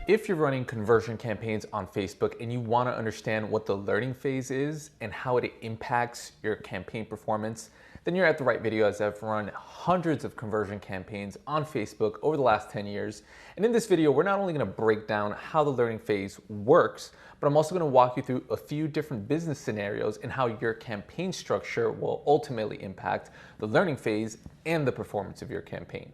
If you're running conversion campaigns on Facebook and you want to understand what the learning phase is and how it impacts your campaign performance, then you're at the right video, as I've run hundreds of conversion campaigns on Facebook over the last 10 years. And in this video, we're not only going to break down how the learning phase works, but I'm also going to walk you through a few different business scenarios and how your campaign structure will ultimately impact the learning phase and the performance of your campaign.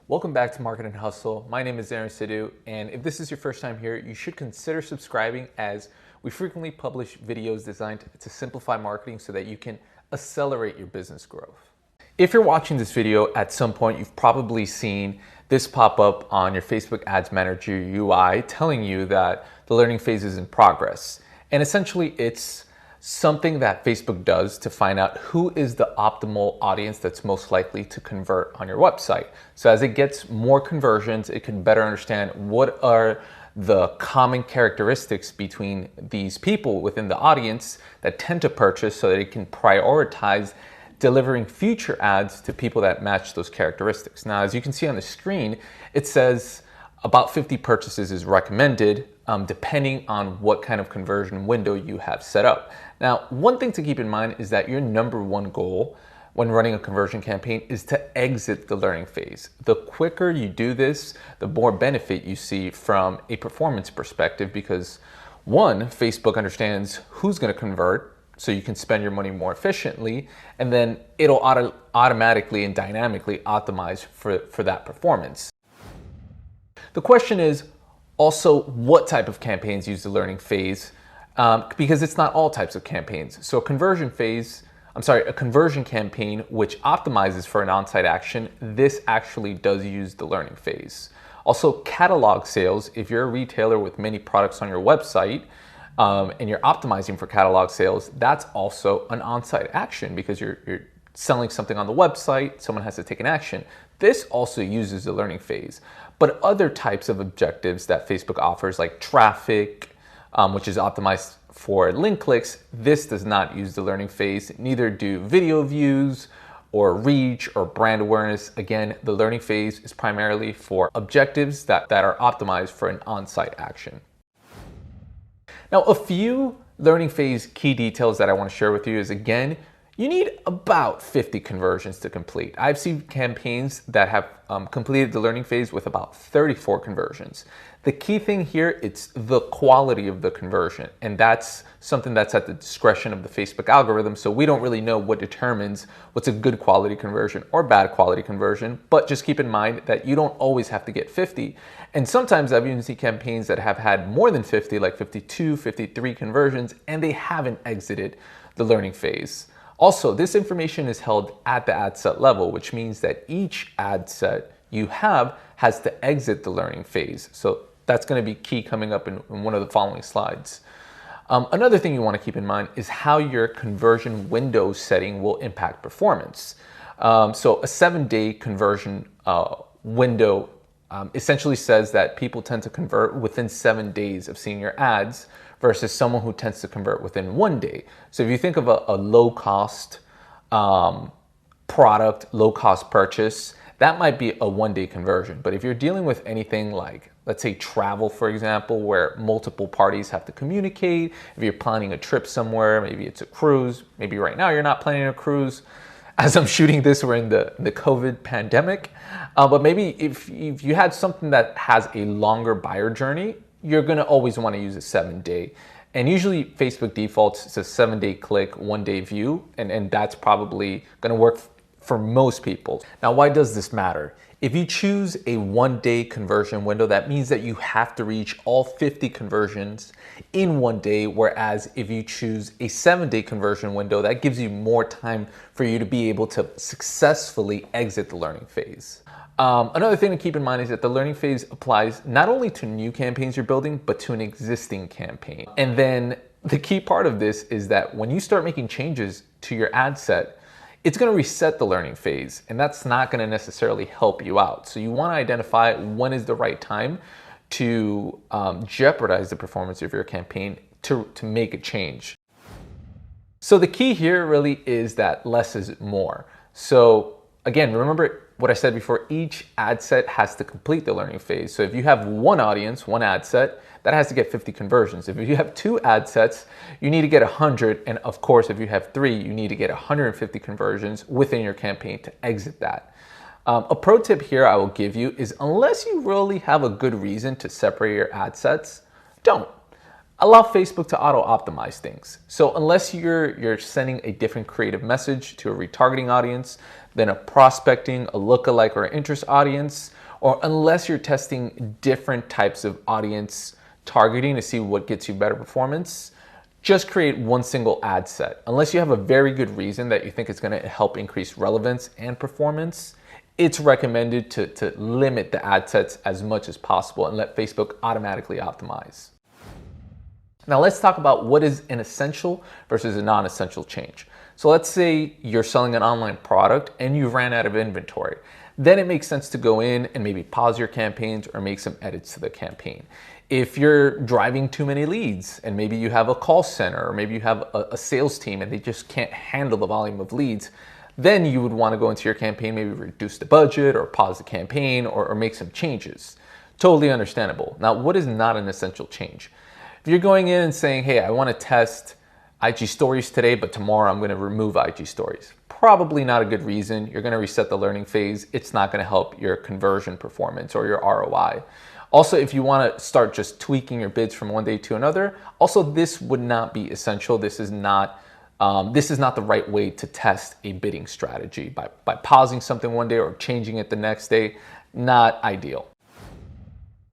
Welcome back to Market and Hustle. My name is Zaryn, and if this is your first time here, you should consider subscribing, as we frequently publish videos designed to simplify marketing so that you can accelerate your business growth. If you're watching this video, at some point you've probably seen this pop up on your Facebook Ads Manager UI telling you that the learning phase is in progress. And essentially it's something that Facebook does to find out who is the optimal audience that's most likely to convert on your website. So as it gets more conversions, it can better understand what are the common characteristics between these people within the audience that tend to purchase, so that it can prioritize delivering future ads to people that match those characteristics. Now, as you can see on the screen, it says about 50 purchases is recommended, depending on what kind of conversion window you have set up. Now, one thing to keep in mind is that your number one goal when running a conversion campaign is to exit the learning phase. The quicker you do this, the more benefit you see from a performance perspective, because one, Facebook understands who's going to convert, so you can spend your money more efficiently, and then it'll automatically and dynamically optimize for that performance. The question is also what type of campaigns use the learning phase, because it's not all types of campaigns. So a conversion campaign which optimizes for an on-site action, this actually does use the learning phase. Also, catalog sales, if you're a retailer with many products on your website, and you're optimizing for catalog sales, that's also an on-site action, because you're selling something on the website, someone has to take an action. This also uses the learning phase. But other types of objectives that Facebook offers, like traffic, which is optimized for link clicks, this does not use the learning phase. Neither do video views or reach or brand awareness. Again, the learning phase is primarily for objectives that are optimized for an on-site action. Now, a few learning phase key details that I want to share with you is, again, you need about 50 conversions to complete. I've seen campaigns that have completed the learning phase with about 34 conversions. The key thing here, it's the quality of the conversion, and that's something that's at the discretion of the Facebook algorithm, so we don't really know what determines what's a good quality conversion or bad quality conversion. But just keep in mind that you don't always have to get 50, and sometimes I've even seen campaigns that have had more than 50, like 52, 53 conversions, and they haven't exited the learning phase. Also, this information is held at the ad set level, which means that each ad set you have has to exit the learning phase. So that's going to be key coming up in one of the following slides. Another thing you want to keep in mind is how your conversion window setting will impact performance. So a 7-day conversion window essentially says that people tend to convert within 7 days of seeing your ads, versus someone who tends to convert within 1 day. So if you think of a low-cost product, low-cost purchase, that might be a 1-day conversion. But if you're dealing with anything like, let's say, travel, for example, where multiple parties have to communicate, if you're planning a trip somewhere, maybe it's a cruise, maybe right now you're not planning a cruise. As I'm shooting this, we're in the COVID pandemic. But maybe if you had something that has a longer buyer journey, you're going to always want to use a 7-day. And usually Facebook defaults to 7-day click, 1-day view, and that's probably going to work for most people. Now, why does this matter? If you choose a 1-day conversion window, that means that you have to reach all 50 conversions in 1 day, whereas if you choose a 7-day conversion window, that gives you more time for you to be able to successfully exit the learning phase. Another thing to keep in mind is that the learning phase applies not only to new campaigns you're building, but to an existing campaign. And then the key part of this is that when you start making changes to your ad set, it's going to reset the learning phase, and that's not going to necessarily help you out. So you want to identify when is the right time to jeopardize the performance of your campaign to make a change. So the key here really is that less is more. So again, remember what I said before, each ad set has to complete the learning phase. So if you have one audience, one ad set, that has to get 50 conversions. If you have two ad sets, you need to get 100. And of course, if you have three, you need to get 150 conversions within your campaign to exit that. A pro tip here I will give you is, unless you really have a good reason to separate your ad sets, don't. Allow Facebook to auto-optimize things. So unless you're sending a different creative message to a retargeting audience than a prospecting, a lookalike, or an interest audience, or unless you're testing different types of audience targeting to see what gets you better performance, just create one single ad set. Unless you have a very good reason that you think it's going to help increase relevance and performance, it's recommended to limit the ad sets as much as possible and let Facebook automatically optimize. Now let's talk about what is an essential versus a non-essential change. So let's say you're selling an online product and you ran out of inventory. Then it makes sense to go in and maybe pause your campaigns or make some edits to the campaign. If you're driving too many leads and maybe you have a call center or maybe you have a sales team and they just can't handle the volume of leads, then you would want to go into your campaign, maybe reduce the budget or pause the campaign or make some changes. Totally understandable. Now, what is not an essential change? If you're going in and saying, hey, I want to test IG stories today, but tomorrow I'm going to remove IG stories, probably not a good reason. You're going to reset the learning phase. It's not going to help your conversion performance or your ROI. Also, if you want to start just tweaking your bids from one day to another, also this would not be essential. This is not the right way to test a bidding strategy. By pausing something one day or changing it the next day, not ideal.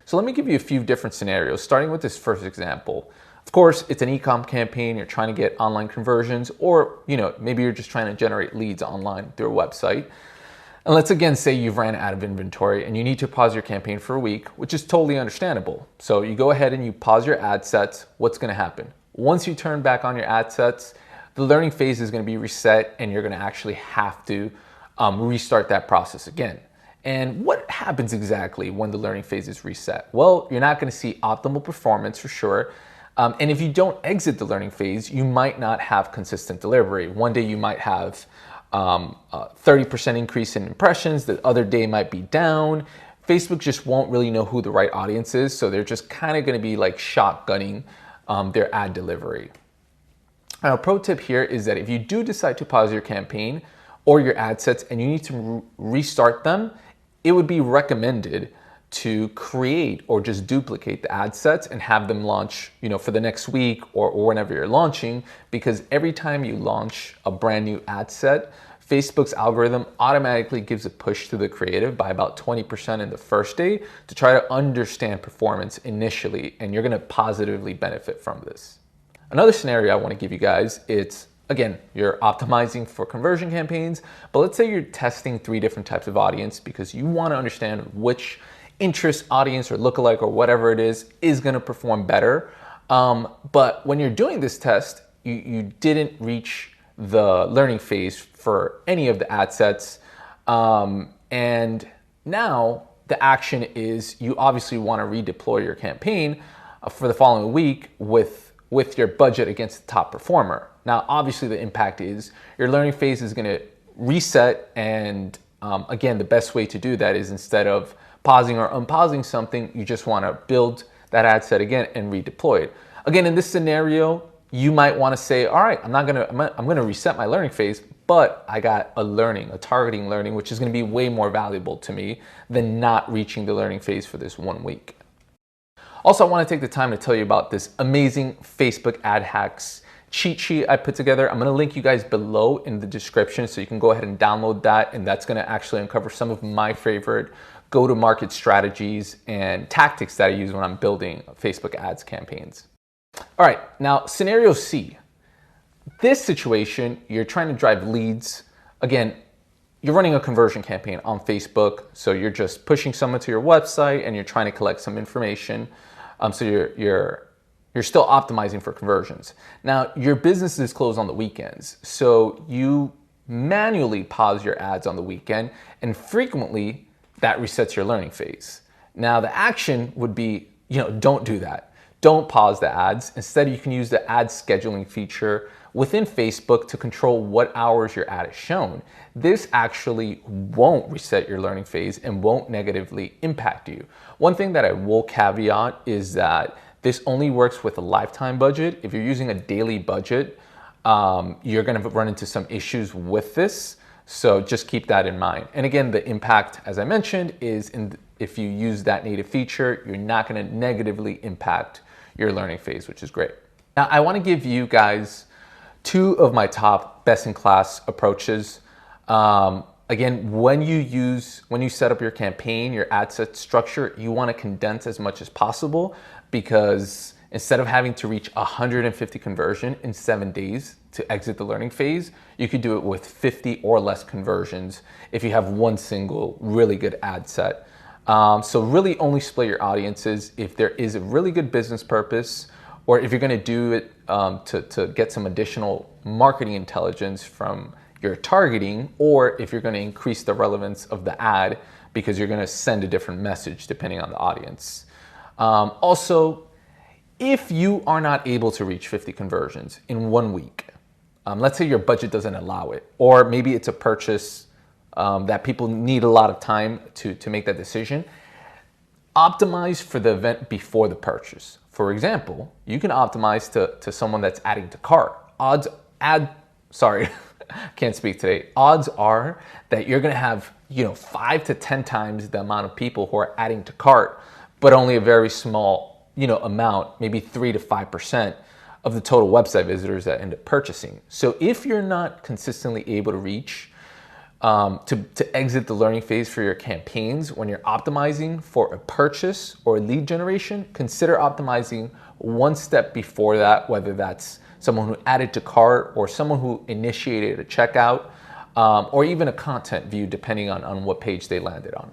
So let me give you a few different scenarios, starting with this first example. Of course, it's an e-com campaign. You're trying to get online conversions, or maybe you're just trying to generate leads online through a website. And let's again say you've ran out of inventory and you need to pause your campaign for a week, which is totally understandable. So you go ahead and you pause your ad sets. What's going to happen? Once you turn back on your ad sets, the learning phase is going to be reset and you're going to actually have to restart that process again. And what happens exactly when the learning phase is reset? Well, you're not going to see optimal performance for sure. And if you don't exit the learning phase, you might not have consistent delivery. One day you might have 30% increase in impressions, the other day might be down. Facebook just won't really know who the right audience is, so they're just kind of going to be like shotgunning their ad delivery. Now, a pro tip here is that if you do decide to pause your campaign or your ad sets and you need to restart them, it would be recommended to create or just duplicate the ad sets and have them launch, for the next week or whenever you're launching, because every time you launch a brand new ad set, Facebook's algorithm automatically gives a push to the creative by about 20% in the first day to try to understand performance initially, and you're gonna positively benefit from this. Another scenario I wanna give you guys, it's, again, you're optimizing for conversion campaigns, but let's say you're testing 3 different types of audience because you wanna understand which interest audience or lookalike or whatever it is going to perform better. But when you're doing this test, you didn't reach the learning phase for any of the ad sets. And now the action is you obviously want to redeploy your campaign for the following week with your budget against the top performer. Now, obviously the impact is your learning phase is going to reset. And again, the best way to do that is, instead of pausing or unpausing something, you just want to build that ad set again and redeploy it. Again, in this scenario, you might want to say, all right, I'm going to reset my learning phase, but I got a targeting learning, which is going to be way more valuable to me than not reaching the learning phase for this 1 week. Also, I want to take the time to tell you about this amazing Facebook ad hacks cheat sheet I put together. I'm going to link you guys below in the description so you can go ahead and download that, and that's going to actually uncover some of my favorite go-to-market strategies and tactics that I use when I'm building Facebook ads campaigns. All right, now scenario C. This situation, you're trying to drive leads. Again, you're running a conversion campaign on Facebook, so you're just pushing someone to your website and you're trying to collect some information. So you're still optimizing for conversions. Now, your business is closed on the weekends, so you manually pause your ads on the weekend, and frequently that resets your learning phase. Now, the action would be, don't do that. Don't pause the ads. Instead, you can use the ad scheduling feature within Facebook to control what hours your ad is shown. This actually won't reset your learning phase and won't negatively impact you. One thing that I will caveat is that this only works with a lifetime budget. If you're using a daily budget, you're going to run into some issues with this. So just keep that in mind. And again, the impact, as I mentioned, is if you use that native feature, you're not going to negatively impact your learning phase, which is great. Now, I want to give you guys two of my top best-in-class approaches. Again, when you set up your campaign, your ad set structure, you want to condense as much as possible, because instead of having to reach 150 conversion in 7 days to exit the learning phase, you could do it with 50 or less conversions if you have one single really good ad set. So really only split your audiences if there is a really good business purpose, or if you're going to do it to get some additional marketing intelligence from your targeting, or if you're going to increase the relevance of the ad because you're going to send a different message depending on the audience. Also, if you are not able to reach 50 conversions in 1 week, let's say your budget doesn't allow it, or maybe it's a purchase that people need a lot of time to make that decision, optimize for the event before the purchase. For example, you can optimize to someone that's adding to cart. Can't speak today. Odds are that you're gonna have 5 to 10 times the amount of people who are adding to cart, but only a very small amount, maybe 3 to 5% of the total website visitors that end up purchasing. So if you're not consistently able to reach to exit the learning phase for your campaigns when you're optimizing for a purchase or a lead generation, consider optimizing one step before that, whether that's someone who added to cart or someone who initiated a checkout, or even a content view, depending on what page they landed on.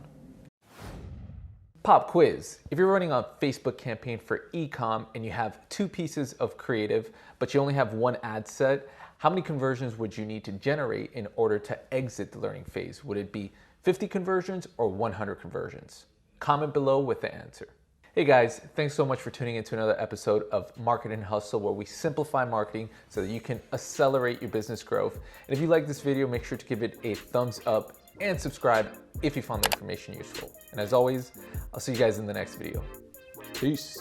Pop quiz. If you're running a Facebook campaign for e-com and you have 2 pieces of creative, but you only have 1 ad set, how many conversions would you need to generate in order to exit the learning phase? Would it be 50 conversions or 100 conversions? Comment below with the answer. Hey guys, thanks so much for tuning into another episode of Marketing Hustle, where we simplify marketing so that you can accelerate your business growth. And if you like this video, make sure to give it a thumbs up and subscribe if you found the information useful. And as always, I'll see you guys in the next video. Peace.